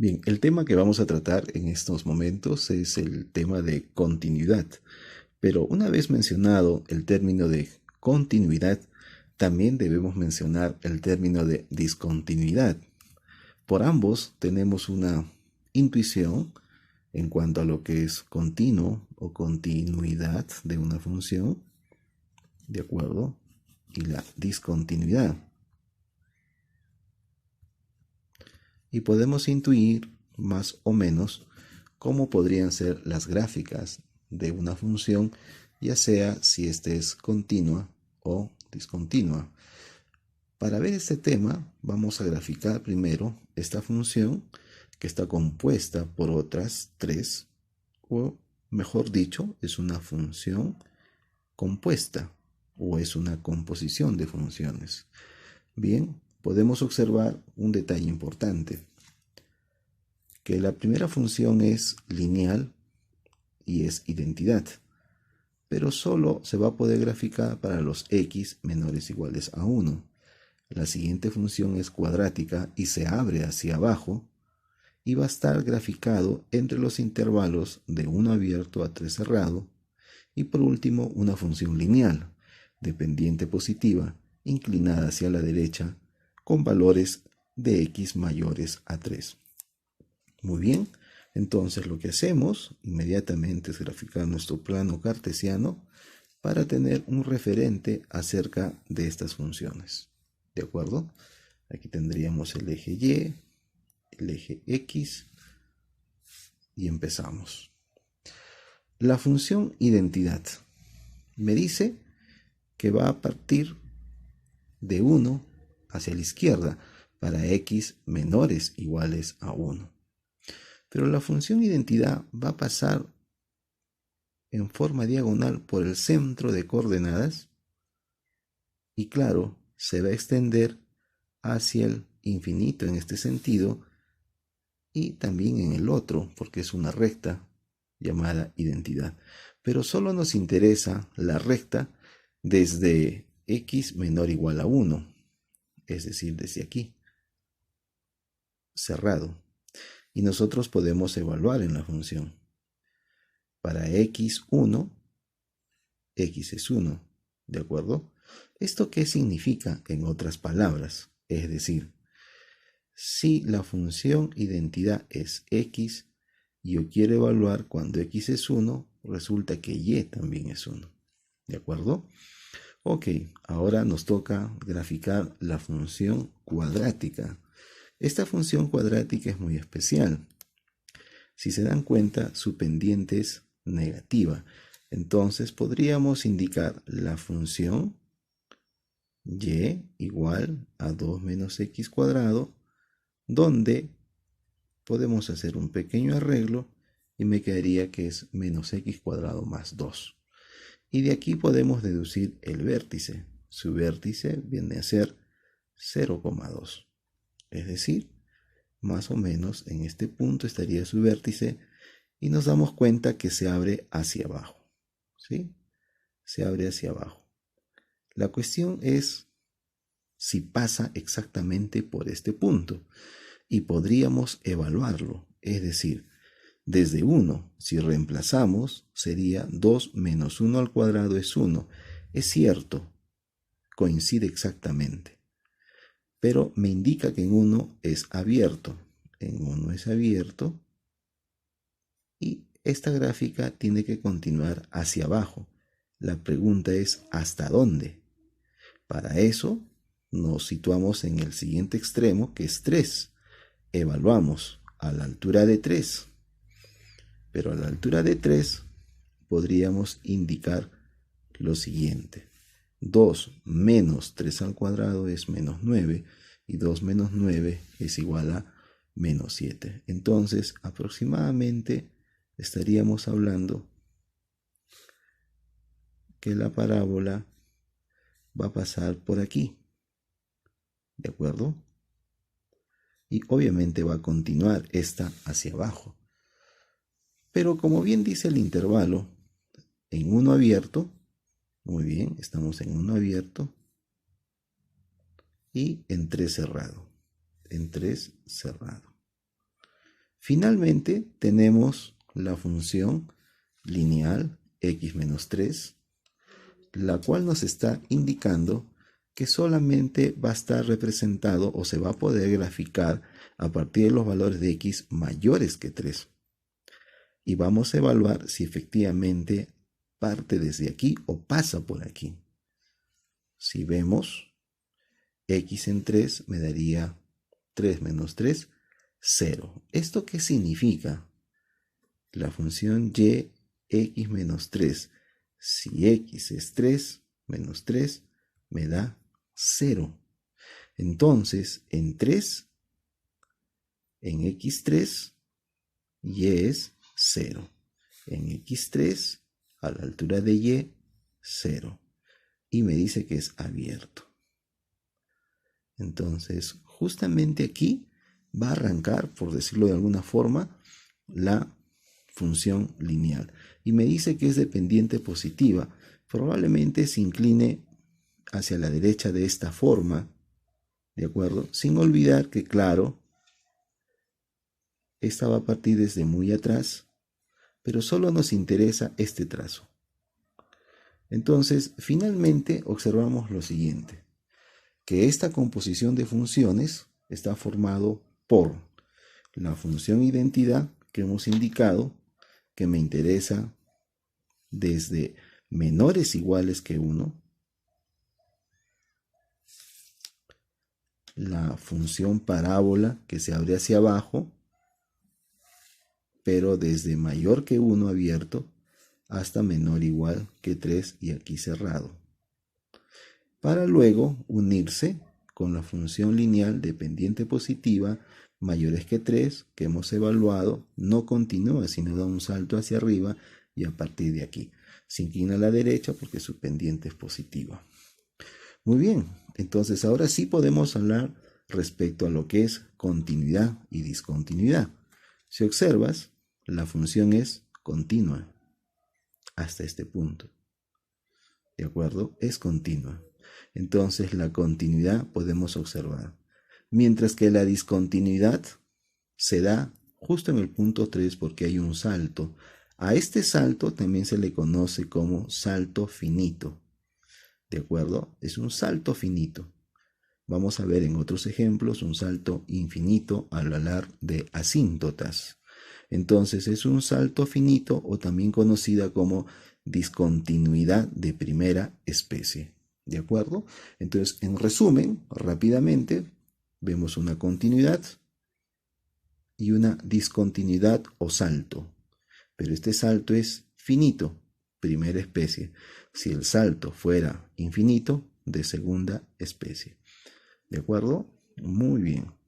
Bien, el tema que vamos a tratar en estos momentos es el tema de continuidad. Pero una vez mencionado el término de continuidad, también debemos mencionar el término de discontinuidad. Por ambos tenemos una intuición en cuanto a lo que es continuo o continuidad de una función, ¿de acuerdo? Y la discontinuidad. Y podemos intuir más o menos cómo podrían ser las gráficas de una función, ya sea si ésta es continua o discontinua. Para ver este tema, vamos a graficar primero esta función que está compuesta por otras tres, o mejor dicho, es una función compuesta o es una composición de funciones. Bien, podemos observar un detalle importante, que la primera función es lineal y es identidad, pero solo se va a poder graficar para los x menores o iguales a 1. La siguiente función es cuadrática y se abre hacia abajo y va a estar graficado entre los intervalos de 1 abierto a 3 cerrado. Y por último, una función lineal, dependiente positiva, inclinada hacia la derecha, con valores de x mayores a 3. Muy bien, entonces lo que hacemos inmediatamente es graficar nuestro plano cartesiano para tener un referente acerca de estas funciones. ¿De acuerdo? Aquí tendríamos el eje Y, el eje X y empezamos. La función identidad me dice que va a partir de 1 hacia la izquierda para x menores o iguales a 1. Pero la función identidad va a pasar en forma diagonal por el centro de coordenadas y claro, se va a extender hacia el infinito en este sentido y también en el otro, porque es una recta llamada identidad. Pero solo nos interesa la recta desde x menor o igual a 1, es decir, desde aquí, cerrado. Y nosotros podemos evaluar en la función. Para x1, x es 1, ¿de acuerdo? ¿Esto qué significa en otras palabras? Es decir, si la función identidad es x, yo quiero evaluar cuando x es 1, resulta que y también es 1. ¿De acuerdo? Ok, ahora nos toca graficar la función cuadrática. Esta función cuadrática es muy especial. Si se dan cuenta, su pendiente es negativa. Entonces podríamos indicar la función y igual a 2 menos x cuadrado, donde podemos hacer un pequeño arreglo y me quedaría que es menos x cuadrado más 2. Y de aquí podemos deducir el vértice. Su vértice viene a ser 0,2. Es decir, más o menos en este punto estaría su vértice y nos damos cuenta que se abre hacia abajo. ¿Sí? Se abre hacia abajo. La cuestión es si pasa exactamente por este punto y podríamos evaluarlo. Es decir, desde 1, si reemplazamos, sería 2 menos 1 al cuadrado es 1. Es cierto, coincide exactamente. Pero me indica que en 1 es abierto. En 1 es abierto. Y esta gráfica tiene que continuar hacia abajo. La pregunta es ¿hasta dónde? Para eso nos situamos en el siguiente extremo, que es 3. Evaluamos a la altura de 3. Pero a la altura de 3 podríamos indicar lo siguiente. 2 menos 3 al cuadrado es menos 9 y 2 menos 9 es igual a menos 7. Entonces, aproximadamente estaríamos hablando que la parábola va a pasar por aquí. ¿De acuerdo? Y obviamente va a continuar esta hacia abajo. Pero como bien dice el intervalo, en 1 abierto, muy bien, estamos en 1 abierto y en 3 cerrado. En 3 cerrado. Finalmente tenemos la función lineal x menos 3, la cual nos está indicando que solamente va a estar representado o se va a poder graficar a partir de los valores de x mayores que 3. Y vamos a evaluar si efectivamente parte desde aquí o pasa por aquí. Si vemos, x en 3 me daría 3 menos 3, 0. ¿Esto qué significa? La función y, x menos 3. Si x es 3 menos 3, me da 0. Entonces, en 3, en x3, y es 0. En x3, a la altura de y, 0. Y me dice que es abierto. Entonces, justamente aquí va a arrancar, por decirlo de alguna forma, la función lineal. Y me dice que es dependiente positiva. Probablemente se incline hacia la derecha de esta forma, ¿de acuerdo? Sin olvidar que, claro, esta va a partir desde muy atrás, pero solo nos interesa este trazo. Entonces, finalmente observamos lo siguiente, que esta composición de funciones está formado por la función identidad que hemos indicado, que me interesa desde menores iguales que 1, la función parábola que se abre hacia abajo, pero desde mayor que 1 abierto hasta menor o igual que 3 y aquí cerrado, para luego unirse con la función lineal dependiente positiva mayores que 3 que hemos evaluado, no continúa sino da un salto hacia arriba y a partir de aquí se inclina a la derecha porque su pendiente es positiva. Muy bien, entonces ahora sí podemos hablar respecto a lo que es continuidad y discontinuidad. Si observas, la función es continua hasta este punto. ¿De acuerdo? Es continua. Entonces la continuidad podemos observar. Mientras que la discontinuidad se da justo en el punto 3 porque hay un salto. A este salto también se le conoce como salto finito. ¿De acuerdo? Es un salto finito. Vamos a ver en otros ejemplos un salto infinito al hablar de asíntotas. Entonces es un salto finito o también conocida como discontinuidad de primera especie. ¿De acuerdo? Entonces, en resumen, rápidamente, vemos una continuidad y una discontinuidad o salto. Pero este salto es finito, primera especie. Si el salto fuera infinito, de segunda especie. ¿De acuerdo? Muy bien.